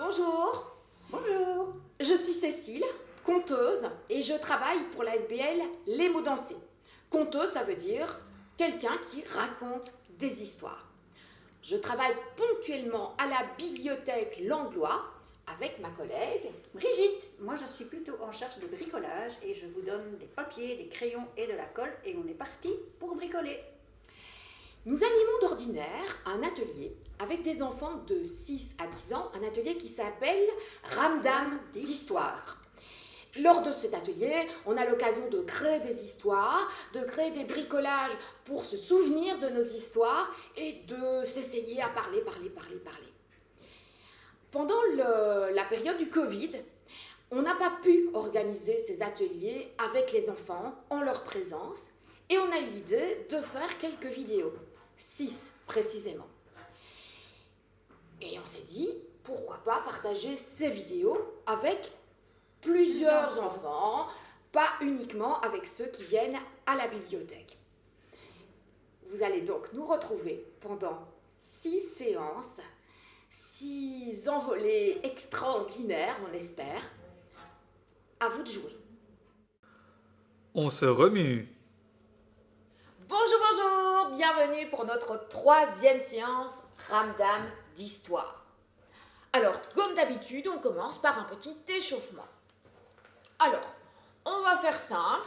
Bonjour, Bonjour. je suis Cécile, conteuse, et je travaille pour la SBL Les Mots Dansés. Conteuse, ça veut dire quelqu'un qui raconte des histoires. Je travaille ponctuellement à la bibliothèque Langlois avec ma collègue. Brigitte, moi je suis plutôt en charge de bricolage et je vous donne des papiers, des crayons et de la colle et on est parti pour bricoler. Nous animons d'ordinaire un atelier avec des enfants de 6 à 10 ans, un atelier qui s'appelle Ramdam d'Histoire. Lors de cet atelier, on a l'occasion de créer des histoires, de créer des bricolages pour se souvenir de nos histoires et de s'essayer à parler. Pendant la période du Covid, on n'a pas pu organiser ces ateliers avec les enfants en leur présence et on a eu l'idée de faire quelques vidéos, 6 précisément. Et on s'est dit, pourquoi pas partager ces vidéos avec plusieurs enfants, pas uniquement avec ceux qui viennent à la bibliothèque. Vous allez donc nous retrouver pendant 6 séances, 6 envolées extraordinaires, on espère. À vous de jouer. On se remue. Bonjour, bienvenue pour notre 3e séance Ramdam d'Histoire. Alors, comme d'habitude, on commence par un petit échauffement. Alors, on va faire simple,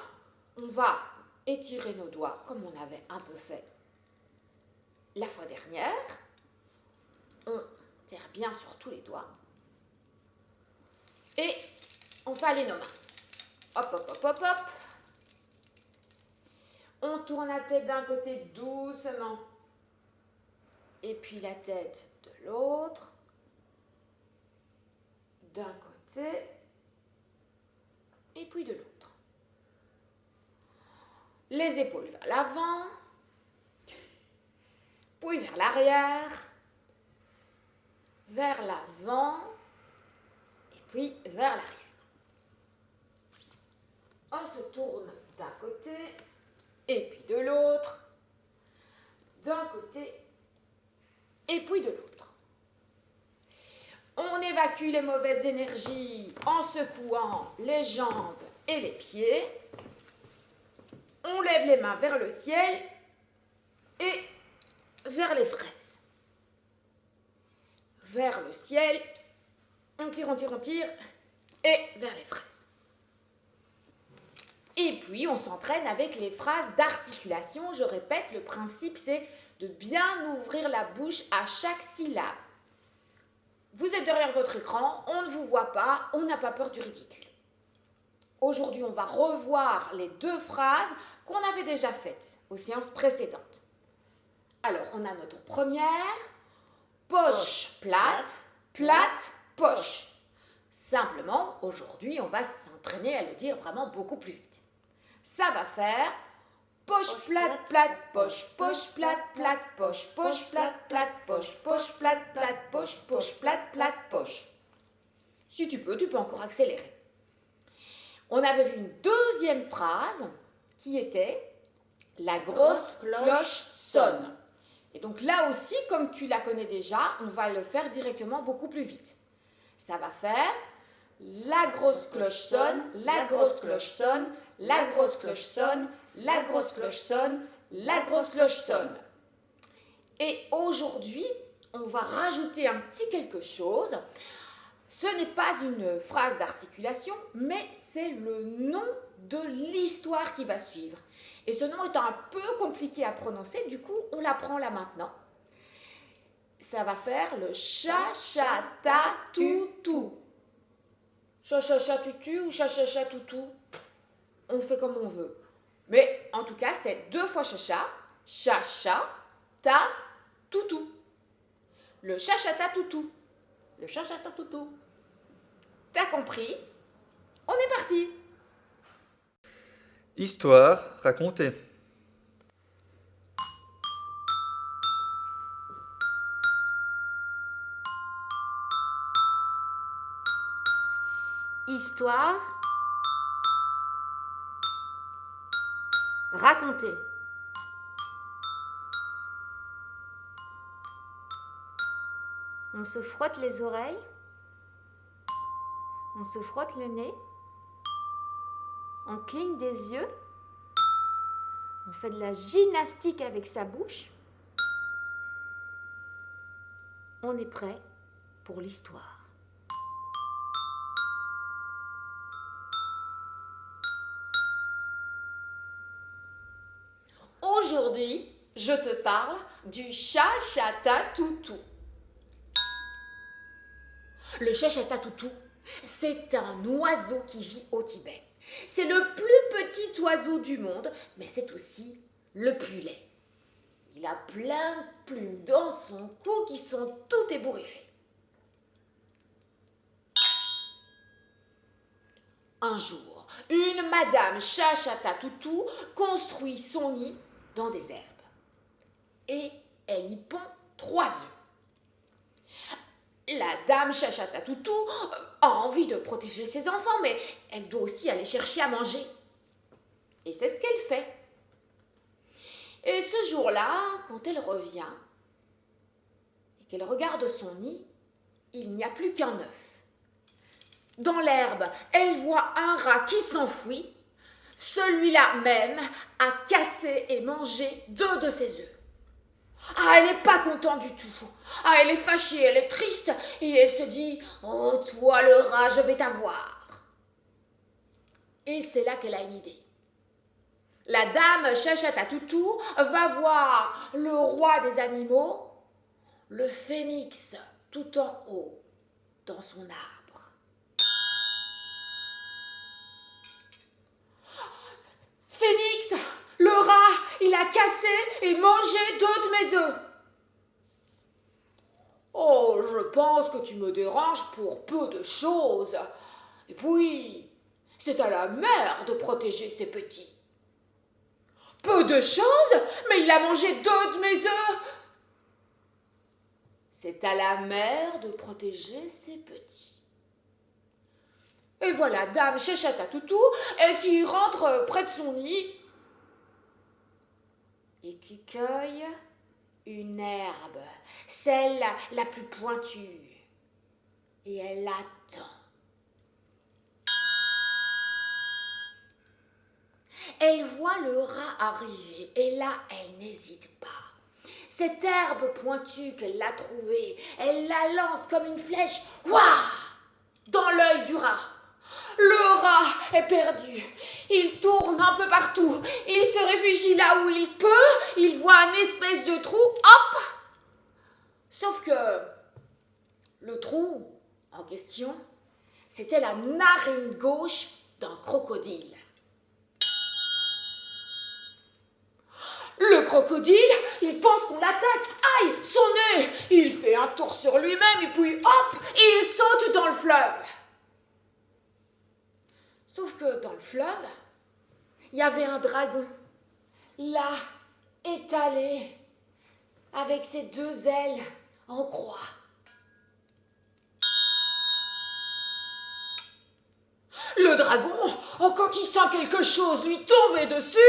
on va étirer nos doigts comme on avait un peu fait la fois dernière. On serre bien sur tous les doigts. Et on fait aller nos mains. Hop, hop, hop, hop, hop. On tourne la tête d'un côté doucement. Et puis la tête de l'autre. D'un côté. Et puis de l'autre. Les épaules vers l'avant. Puis vers l'arrière. Vers l'avant. Et puis vers l'arrière. On se tourne d'un côté. Et puis de l'autre, d'un côté, et puis de l'autre. On évacue les mauvaises énergies en secouant les jambes et les pieds. On lève les mains vers le ciel et vers les fraises. Vers le ciel, on tire, et vers les fraises. Et puis, on s'entraîne avec les phrases d'articulation. Je répète, le principe, c'est de bien ouvrir la bouche à chaque syllabe. Vous êtes derrière votre écran, on ne vous voit pas, on n'a pas peur du ridicule. Aujourd'hui, on va revoir les 2 phrases qu'on avait déjà faites aux séances précédentes. Alors, on a notre première, poche plate, plate, poche. Simplement, aujourd'hui, on va s'entraîner à le dire vraiment beaucoup plus vite. Ça va faire poche plate, plate, poche, poche plate, plate, poche, poche plate, plate, poche, poche plate, plate, poche, poche plate, plate, poche. Si tu peux encore accélérer. On avait vu une 2e phrase qui était la grosse cloche sonne. Et donc là aussi, comme tu la connais déjà, on va le faire directement beaucoup plus vite. Ça va faire la grosse cloche sonne, la grosse cloche sonne, la grosse cloche sonne, la grosse cloche sonne, la grosse cloche sonne. Et aujourd'hui, on va rajouter un petit quelque chose. Ce n'est pas une phrase d'articulation, mais c'est le nom de l'histoire qui va suivre. Et ce nom étant un peu compliqué à prononcer, du coup, on l'apprend là maintenant. Ça va faire le cha-cha-ta-toutou. Cha-cha-cha-tutu ou cha-cha-cha-toutou. On fait comme on veut. Mais en tout cas, c'est 2 fois cha-cha, cha-cha-ta-toutou. Le cha-cha-ta-toutou. Le cha-cha-ta-toutou. T'as compris? On est parti. Histoire racontée. Histoire racontée. On se frotte les oreilles On se frotte le nez. On cligne des yeux. On fait de la gymnastique avec sa bouche. On est prêt pour l'histoire. Aujourd'hui, je te parle du Chachatoutou. Le Chachatoutou, c'est un oiseau qui vit au Tibet. C'est le plus petit oiseau du monde, mais c'est aussi le plus laid. Il a plein de plumes dans son cou qui sont toutes ébouriffées. Un jour, une madame Chachatoutou construit son nid dans des herbes. Et elle y pond 3 œufs. La dame Chachatoutou a envie de protéger ses enfants, mais elle doit aussi aller chercher à manger. Et c'est ce qu'elle fait. Et ce jour-là, quand elle revient et qu'elle regarde son nid, il n'y a plus qu'un œuf. Dans l'herbe, elle voit un rat qui s'enfuit. Celui-là même a cassé et mangé 2 de ses œufs. Ah, elle n'est pas contente du tout. Ah, elle est fâchée, elle est triste et elle se dit « Oh, toi le rat, je vais t'avoir !» Et c'est là qu'elle a une idée. La dame Chachatoutou va voir le roi des animaux, le phénix, tout en haut, dans son arbre. Phénix, le rat, il a cassé et mangé 2 de mes œufs. Oh, je pense que tu me déranges pour peu de choses. Et puis, c'est à la mère de protéger ses petits. Peu de choses, mais il a mangé 2 de mes œufs. C'est à la mère de protéger ses petits. Et voilà dame Chachatoutou qui rentre près de son nid et qui cueille une herbe, celle la plus pointue. Et elle attend. Elle voit le rat arriver et là, elle n'hésite pas. Cette herbe pointue qu'elle a trouvée, elle la lance comme une flèche, ouah, dans l'œil du rat. Le rat est perdu. Il tourne un peu partout. Il se réfugie là où il peut. Il voit un espèce de trou. Hop! Sauf que le trou en question, c'était la narine gauche d'un crocodile. Le crocodile, il pense qu'on l'attaque. Aïe, son nez! Il fait un tour sur lui-même et puis hop, il saute dans le fleuve. Sauf que dans le fleuve, il y avait un dragon, là, étalé, avec ses 2 ailes en croix. Le dragon, quand il sent quelque chose lui tomber dessus,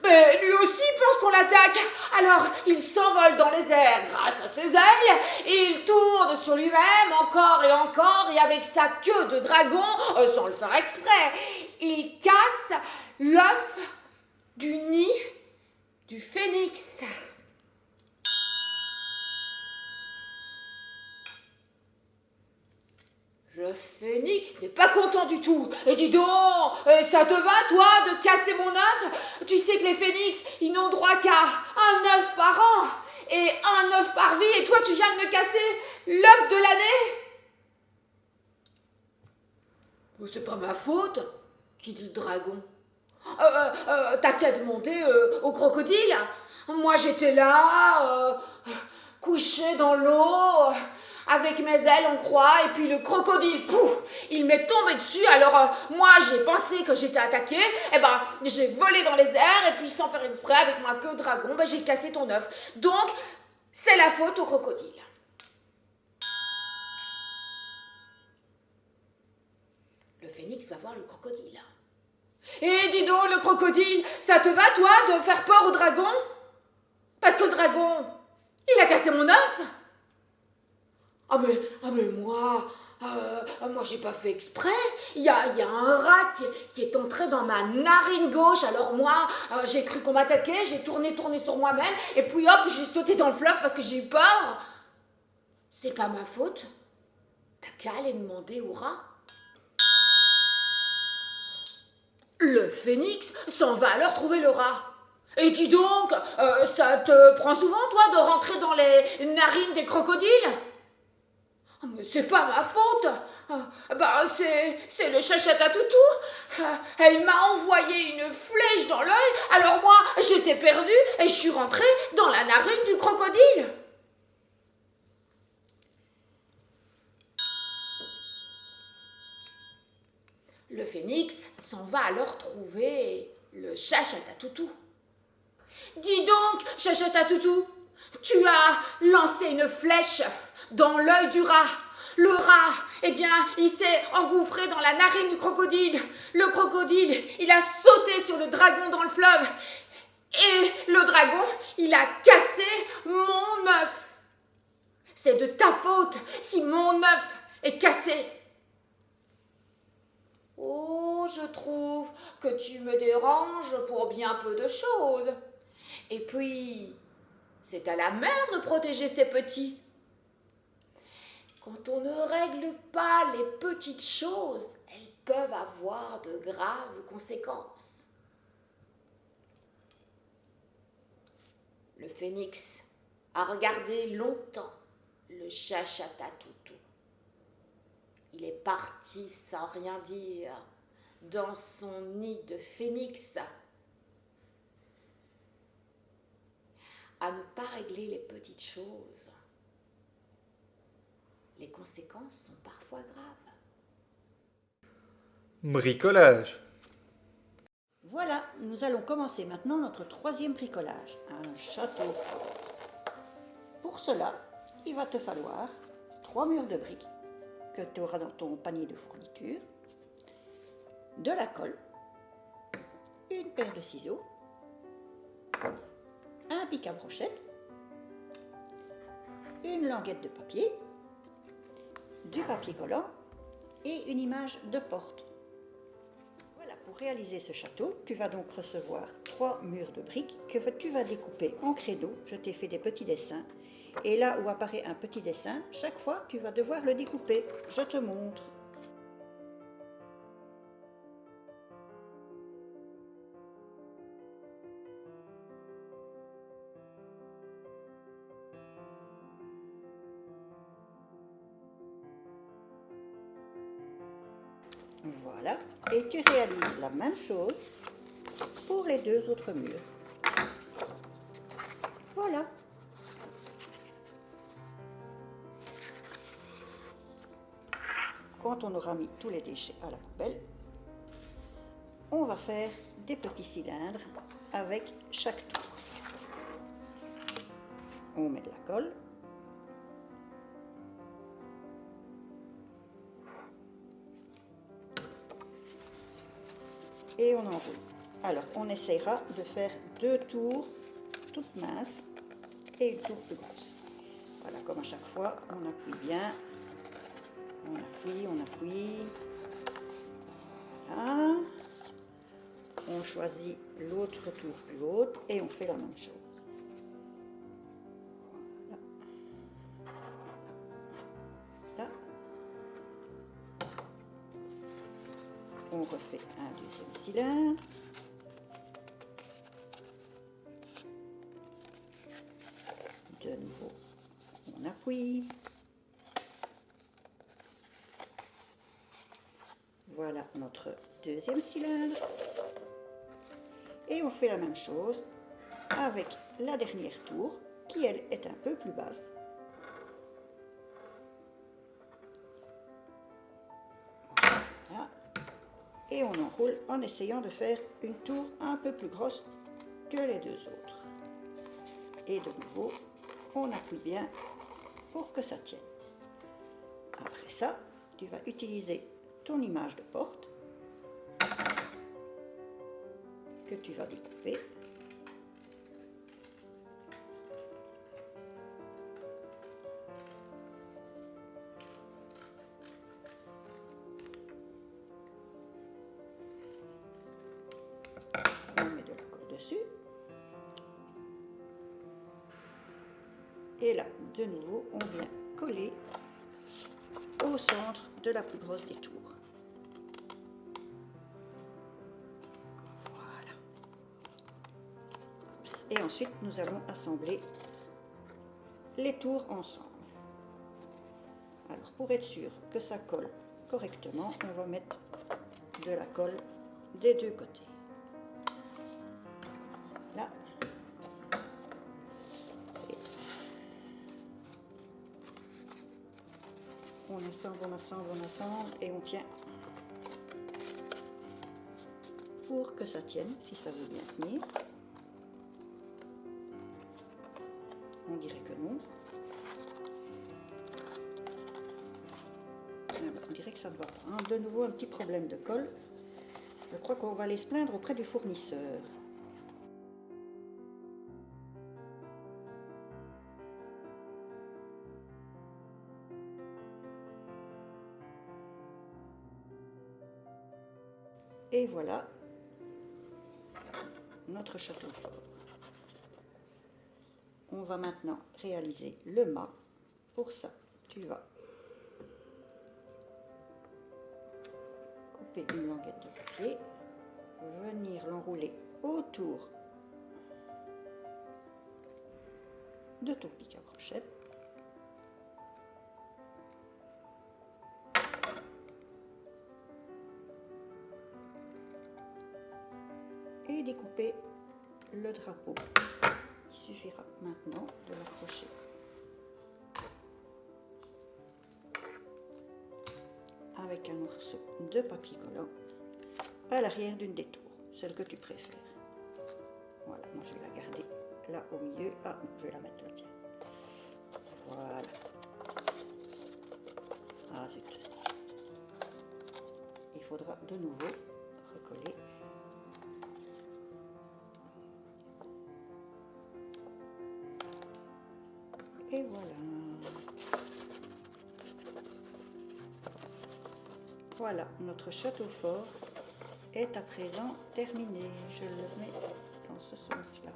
mais lui aussi pense qu'on l'attaque. Alors il s'envole dans les airs grâce à ses ailes, il tourne sur lui-même encore et avec sa queue de dragon, sans le faire exprès, il casse l'œuf du nid du phénix. Le phénix n'est pas content du tout. Et dis donc, ça te va, toi, de casser mon œuf? Tu sais que les phénix, ils n'ont droit qu'à un œuf par an et un œuf par vie. Et toi, tu viens de me casser l'œuf de l'année? C'est pas ma faute, qui dit le dragon. T'as qu'à demander au crocodile. Moi, j'étais là, couché dans l'eau, avec mes ailes en croix, et puis le crocodile, pouf, il m'est tombé dessus. Alors moi, j'ai pensé que j'étais attaquée, et j'ai volé dans les airs, et puis sans faire exprès, avec ma queue de dragon, j'ai cassé ton œuf. Donc, c'est la faute au crocodile. Le phénix va voir le crocodile. Et dis donc, le crocodile, ça te va, toi, de faire peur au dragon? Parce que le dragon, il a cassé mon œuf. Ah mais moi, Moi, j'ai pas fait exprès. Il y a un rat qui est entré dans ma narine gauche. Alors moi, j'ai cru qu'on m'attaquait. J'ai tourné sur moi-même. Et puis hop, j'ai sauté dans le fleuve parce que j'ai eu peur. C'est pas ma faute. T'as qu'à aller demander au rat. Le phénix s'en va alors trouver le rat. Et dis donc, ça te prend souvent, toi, de rentrer dans les narines des crocodiles? Mais c'est pas ma faute. C'est le chachata toutou. Elle m'a envoyé une flèche dans l'œil, alors moi, j'étais perdue et je suis rentrée dans la narine du crocodile. Le phénix s'en va alors trouver le chachata toutou. Dis donc, chachata toutou, tu as lancé une flèche dans l'œil du rat. Le rat, eh bien, il s'est engouffré dans la narine du crocodile. Le crocodile, il a sauté sur le dragon dans le fleuve. Et le dragon, il a cassé mon œuf. C'est de ta faute si mon œuf est cassé. Oh, je trouve que tu me déranges pour bien peu de choses. Et puis, c'est à la mère de protéger ses petits. Quand on ne règle pas les petites choses, elles peuvent avoir de graves conséquences. Le phénix a regardé longtemps le chachata toutou. Il est parti sans rien dire dans son nid de phénix. À ne pas régler les petites choses. Les conséquences sont parfois graves. Bricolage. Voilà, nous allons commencer maintenant notre troisième bricolage, un château fort. Pour cela, il va te falloir 3 murs de briques que tu auras dans ton panier de fourniture, de la colle, une paire de ciseaux, un pic à brochette, une languette de papier, du papier collant et une image de porte. Voilà, pour réaliser ce château, tu vas donc recevoir 3 murs de briques que tu vas découper en credo. Je t'ai fait des petits dessins. Et là où apparaît un petit dessin, chaque fois, tu vas devoir le découper. Je te montre. Voilà, et tu réalises la même chose pour les 2 autres murs. Voilà. Quand on aura mis tous les déchets à la poubelle, on va faire des petits cylindres avec chaque tour. On met de la colle. Et on enroule. Alors, on essaiera de faire 2 tours toutes minces et une tour plus grosse. Voilà, comme à chaque fois, on appuie bien. On appuie. Voilà. On choisit l'autre tour plus haute et on fait la même chose. Voilà. Là. On refait un deuxième cylindre. De nouveau, on appuie. Voilà notre deuxième cylindre. Et on fait la même chose avec la dernière tour qui, elle, est un peu plus basse. Voilà. Et on enroule en essayant de faire une tour un peu plus grosse que les 2 autres. Et de nouveau, on appuie bien pour que ça tienne. Après ça, tu vas utiliser ton image de porte que tu vas découper. Et là, de nouveau, on vient coller au centre de la plus grosse des tours. Voilà. Et ensuite, nous allons assembler les tours ensemble. Alors, pour être sûr que ça colle correctement, on va mettre de la colle des deux côtés. Voilà. On assemble, on assemble, on assemble et on tient pour que ça tienne, si ça veut bien tenir. On dirait que non. On dirait que ça ne va pas. Hein. De nouveau un petit problème de colle. Je crois qu'on va aller se plaindre auprès du fournisseur. Et voilà notre château fort. On va maintenant réaliser le mât. Pour ça, tu vas couper une languette de papier, venir l'enrouler autour de ton pic à brochette. Et découper le drapeau. Il suffira maintenant de l'accrocher avec un morceau de papier collant à l'arrière d'une des tours, celle que tu préfères. Voilà, moi je vais la garder là au milieu. Ah non, je vais la mettre là, tiens. Voilà. Ah zut. Il faudra de nouveau recoller. Et voilà. Voilà, notre château fort est à présent terminé. Je le mets dans ce sens-là.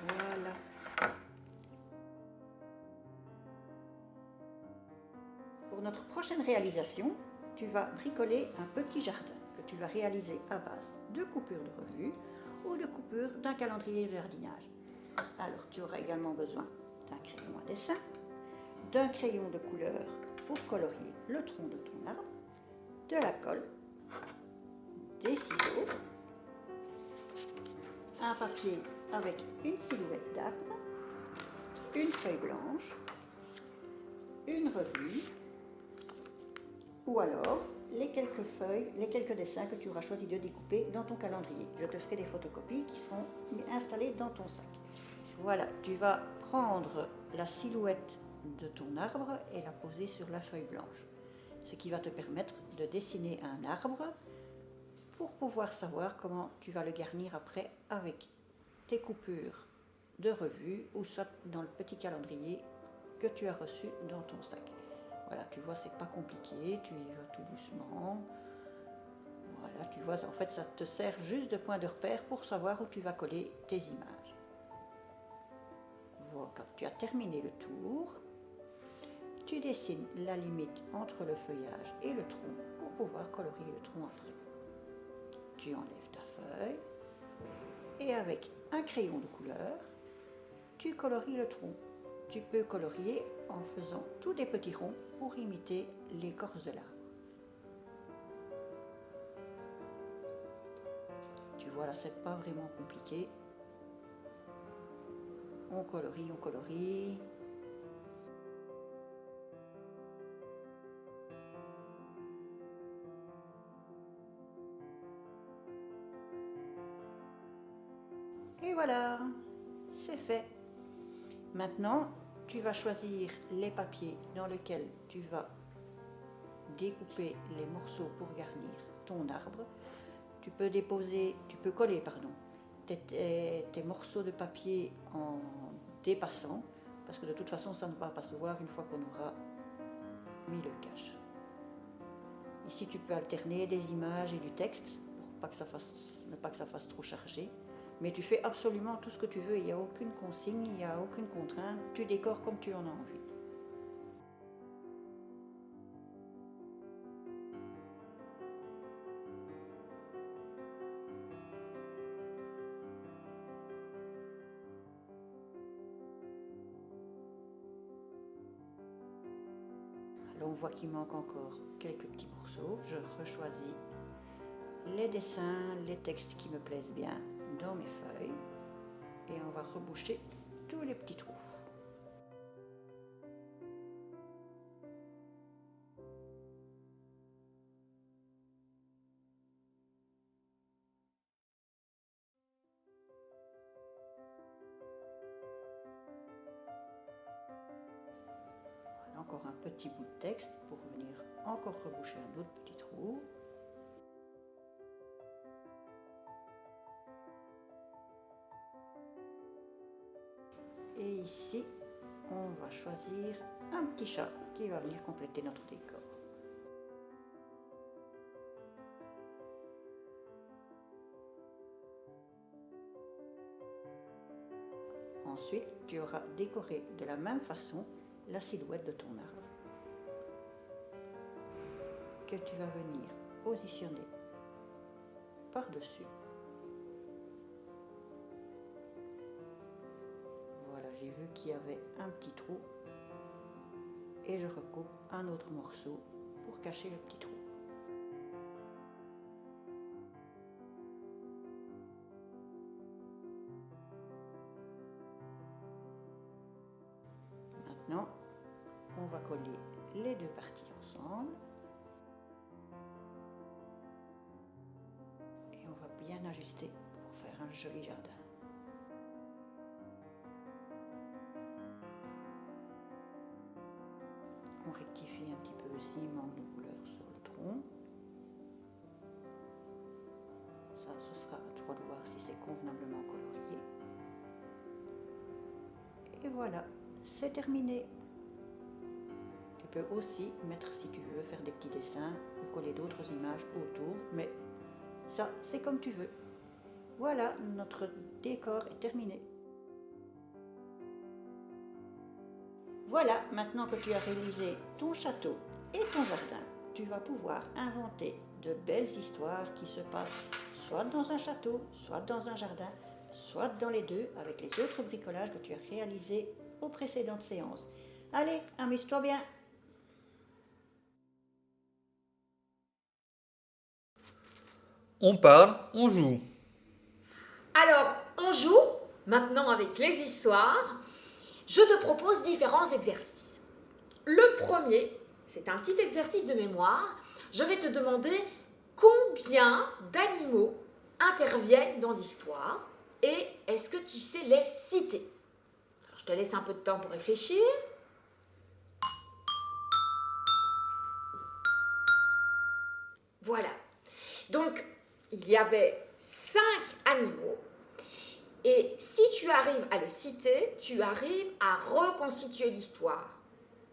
Voilà. Pour notre prochaine réalisation, tu vas bricoler un petit jardin que tu vas réaliser à base de coupures de revue ou de coupures d'un calendrier de jardinage. Alors, tu auras également besoin d'un crayon à dessin, d'un crayon de couleur pour colorier le tronc de ton arbre, de la colle, des ciseaux, un papier avec une silhouette d'arbre, une feuille blanche, une revue, ou alors les quelques feuilles, les quelques dessins que tu auras choisi de découper dans ton calendrier. Je te ferai des photocopies qui seront installées dans ton sac. Voilà, tu vas prendre la silhouette de ton arbre et la poser sur la feuille blanche. Ce qui va te permettre de dessiner un arbre pour pouvoir savoir comment tu vas le garnir après avec tes coupures de revue ou soit dans le petit calendrier que tu as reçu dans ton sac. Voilà, tu vois, c'est pas compliqué, tu y vas tout doucement. Voilà, tu vois, en fait, ça te sert juste de point de repère pour savoir où tu vas coller tes images. Voilà, quand tu as terminé le tour, tu dessines la limite entre le feuillage et le tronc pour pouvoir colorier le tronc après. Tu enlèves ta feuille et avec un crayon de couleur, tu colories le tronc. Tu peux colorier en faisant tous des petits ronds pour imiter l'écorce de l'arbre. Tu vois là, c'est pas vraiment compliqué. On colorie, on colorie. Et voilà, c'est fait. Maintenant, tu vas choisir les papiers dans lesquels tu vas découper les morceaux pour garnir ton arbre. Tu peux coller tes morceaux de papier en dépassant, parce que de toute façon, ça ne va pas se voir une fois qu'on aura mis le cache. Ici, tu peux alterner des images et du texte pour ne pas que ça fasse trop chargé. Mais tu fais absolument tout ce que tu veux, il n'y a aucune consigne, il n'y a aucune contrainte, tu décores comme tu en as envie. Là, on voit qu'il manque encore quelques petits morceaux. Je rechoisis les dessins, les textes qui me plaisent bien dans mes feuilles. Et on va reboucher tous les petits trous. Voilà encore un petit bout de texte pour venir encore reboucher un autre petit trou. Et ici, on va choisir un petit chat qui va venir compléter notre décor. Ensuite, tu auras décoré de la même façon la silhouette de ton arbre que tu vas venir positionner par-dessus. Voilà, j'ai vu qu'il y avait un petit trou et je recoupe un autre morceau pour cacher le petit trou. Maintenant, on va coller les deux parties ensemble et on va bien ajuster pour faire un joli jardin. On rectifie un petit peu aussi, il manque de couleur sur le tronc. Ça, ce sera à toi de voir si c'est convenablement colorié. Et voilà, c'est terminé. Tu peux aussi mettre, si tu veux, faire des petits dessins ou coller d'autres images autour, mais ça, c'est comme tu veux. Voilà, notre décor est terminé. Voilà, maintenant que tu as réalisé ton château et ton jardin, tu vas pouvoir inventer de belles histoires qui se passent soit dans un château, soit dans un jardin, soit dans les deux avec les autres bricolages que tu as réalisés aux précédentes séances. Allez, amuse-toi bien! On parle, on joue. Alors, on joue maintenant avec les histoires. Je te propose différents exercices. Le premier, c'est un petit exercice de mémoire. Je vais te demander combien d'animaux interviennent dans l'histoire et est-ce que tu sais les citer? Alors, je te laisse un peu de temps pour réfléchir. Voilà. Donc, il y avait 5 animaux. Et si tu arrives à les citer, tu arrives à reconstituer l'histoire.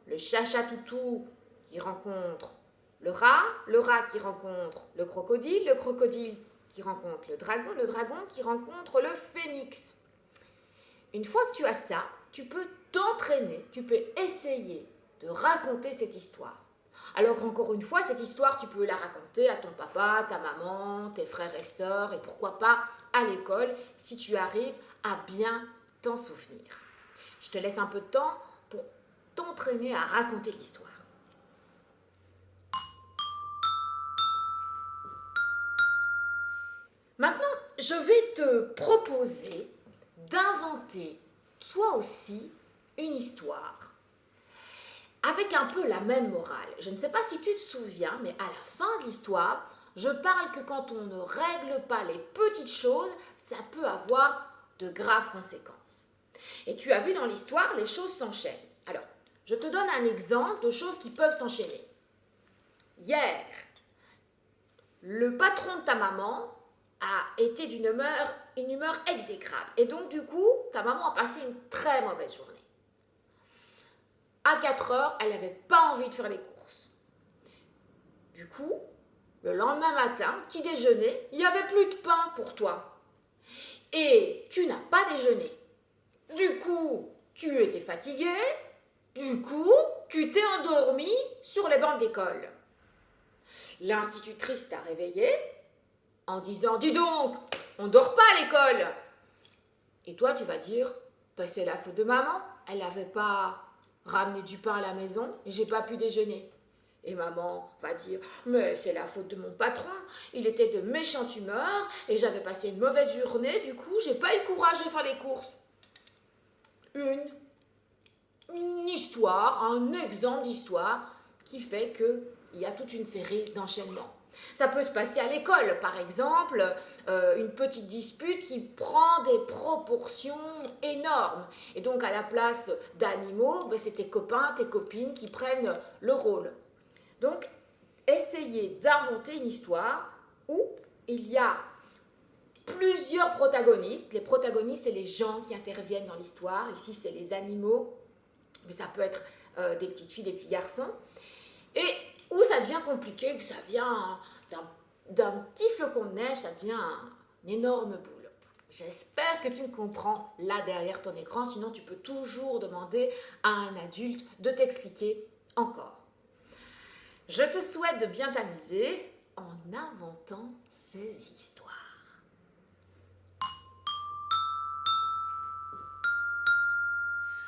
Le chat-chat-toutou qui rencontre le rat qui rencontre le crocodile qui rencontre le dragon qui rencontre le phénix. Une fois que tu as ça, tu peux t'entraîner, tu peux essayer de raconter cette histoire. Alors encore une fois, cette histoire, tu peux la raconter à ton papa, ta maman, tes frères et sœurs, et pourquoi pas à l'école, si tu arrives à bien t'en souvenir. Je te laisse un peu de temps pour t'entraîner à raconter l'histoire. Maintenant, je vais te proposer d'inventer toi aussi une histoire avec un peu la même morale. Je ne sais pas si tu te souviens, mais à la fin de l'histoire, je parle que quand on ne règle pas les petites choses, ça peut avoir de graves conséquences. Et tu as vu dans l'histoire, les choses s'enchaînent. Alors, je te donne un exemple de choses qui peuvent s'enchaîner. Hier, le patron de ta maman a été d'une humeur exécrable. Et donc, du coup, ta maman a passé une très mauvaise journée. À 4 heures, elle n'avait pas envie de faire les courses. Du coup, le lendemain matin, petit déjeuner, il n'y avait plus de pain pour toi. et tu n'as pas déjeuné. Du coup, tu étais fatigué. Du coup, tu t'es endormi sur les bancs d'école. L'institutrice t'a réveillé en disant « Dis donc, on dort pas à l'école !» Et toi, tu vas dire « C'est la faute de maman, elle n'avait pas ramené du pain à la maison et j'ai pas pu déjeuner. » Et maman va dire « Mais c'est la faute de mon patron, il était de méchante humeur et j'avais passé une mauvaise journée, du coup, j'ai pas eu le courage de faire les courses. » Une histoire, un exemple d'histoire qui fait qu'il y a toute une série d'enchaînements. Ça peut se passer à l'école, par exemple, une petite dispute qui prend des proportions énormes. Et donc, à la place d'animaux, c'est tes copains, tes copines qui prennent le rôle. Donc, essayez d'inventer une histoire où il y a plusieurs protagonistes. Les protagonistes, c'est les gens qui interviennent dans l'histoire. Ici, c'est les animaux, mais ça peut être des petites filles, des petits garçons. Et où ça devient compliqué, que ça vient d'un petit flocon de neige, ça devient une énorme boule. J'espère que tu me comprends là derrière ton écran, sinon tu peux toujours demander à un adulte de t'expliquer encore. Je te souhaite de bien t'amuser en inventant ces histoires.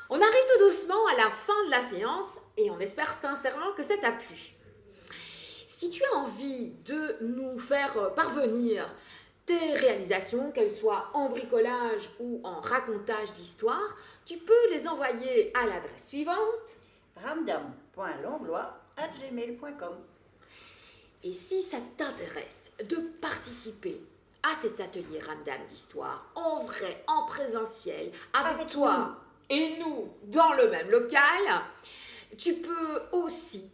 On arrive tout doucement à la fin de la séance et on espère sincèrement que ça t'a plu. Si tu as envie de nous faire parvenir tes réalisations, qu'elles soient en bricolage ou en racontage d'histoire, tu peux les envoyer à l'adresse suivante ramdam.langlois@gmail.com. Et si ça t'intéresse de participer à cet atelier Ramdam d'histoire, en vrai, en présentiel, avec toi et nous dans le même local, tu peux aussi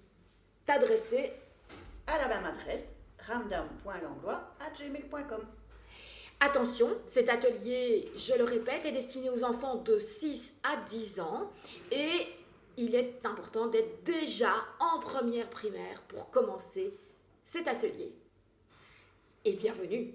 t'adresser À la même adresse, ramdam.langlois@gmail.com. Attention, cet atelier, je le répète, est destiné aux enfants de 6 à 10 ans et il est important d'être déjà en première primaire pour commencer cet atelier. Et bienvenue!